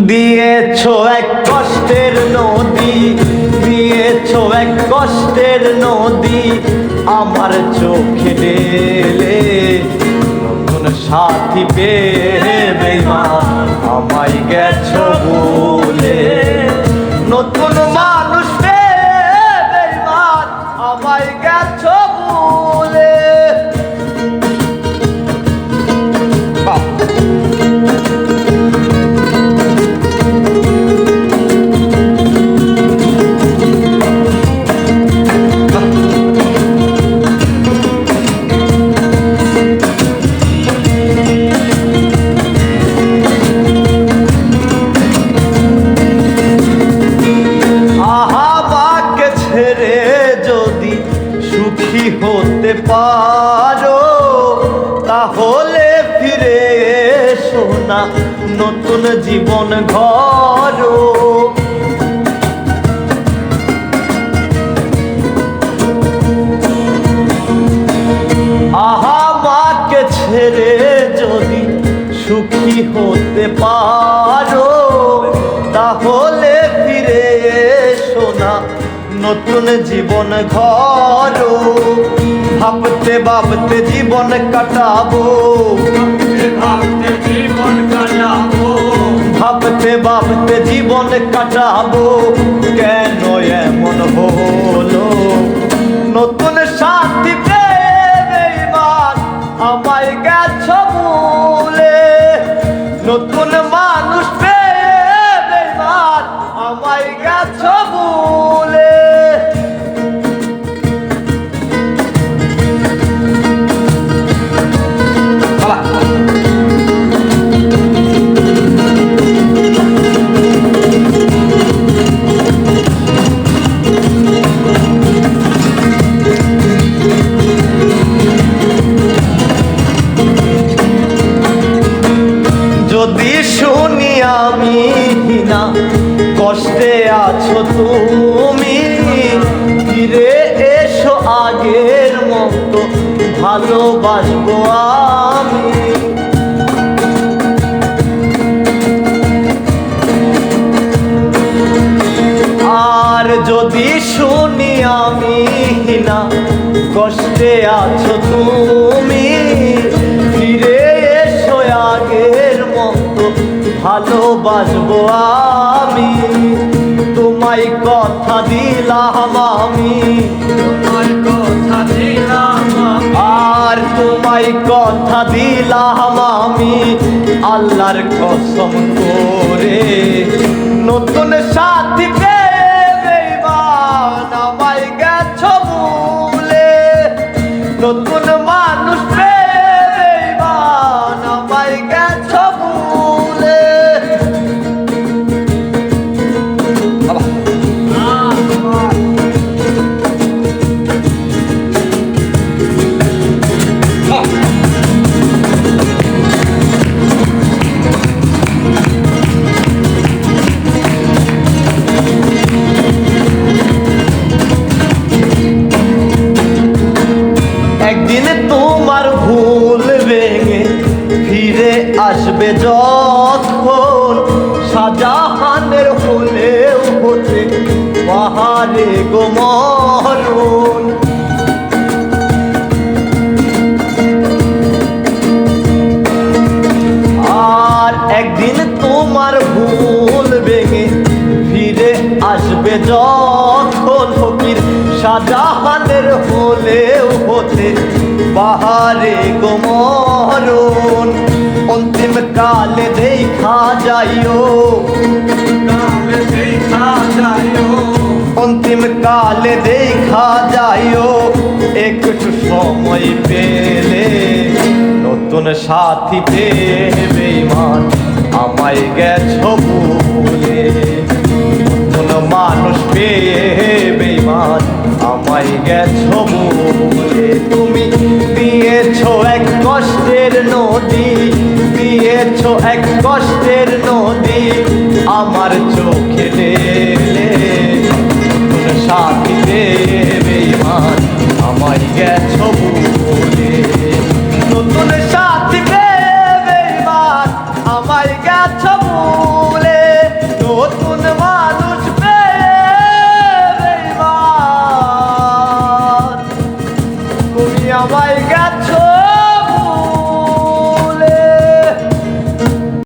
দিয়েছো এক কষ্টের নদী, দিয়েছো এক কষ্টের নদী আমার চোখে ঢেলে। নতুন সাথী পেয়ে বেঈমান আমায় গেছো ভুলে। নতুন মানুষ পেয়ে বেঈমান আমায় গেছো ভুলে। সুখী হতে পারো তাহলে ফিরে এসো না, নতুন জীবন গড়ো। আমাকে ছেড়ে যদি সুখী হতে পারো তাহলে ফিরে এসো না, নতুন জীবন গড়ো। ভাবতে ভাবতে জীবন কাটাবো, ভাবতে জীবন কাটাবো, ভাবতে ভাবতে জীবন কাটাবো। কেন এমন হলো? নতুন সাথী পেয়ে বেঈমান আমায় গেছো ভুলে। নতুন মানুষ পেয়ে বেঈমান আমায় গেছো ভুলে। যদি শুনি আমি না কষ্টে আছো তুমি, ফিরে এসো আগের মতো ভালোবাসবো আমি। আর যদি শুনি আমি না কষ্টে আছো তুমি, ফিরে এসো আগের মতো ভালোবাসবো আমি। তোমায় কথা দিলাম আমি, তোমায় কথা দিলাম আর তোমায় কথা দিলাম আমি আল্লাহর কসম করে। নতুন সাথী পেয়ে বেঈমান আমায় গেছো ভুলে। নতুন মানুষ পেয়ে বেঈমান আমায় গেছো ভুলে। একদিন তোমার ভুল ভেঙে ফিরে আসবে যখন, শাহজাহানের হলেও হতে পাহাড়ে গো মরণ। আর একদিন তোমার ভুল ভেঙে ফিরে আসবে যখন, ফকির শাহজাহানের হলেও হতে পাহাড়ে গো মরণ। অন্তিম কালে দেখা যাইও, অন্তিম কালে দেখা যাইও একটু সময় পেলে। নতুন সাথী পেয়ে বেঈমান আমায় গেছো ভুলে। নতুন মানুষ পেয়ে বেঈমান আমায় গেছো ভুলে। তুমি দিয়েছো এক কষ্টের নদী, দিয়েছো এক কষ্টের নদী আমার চোখে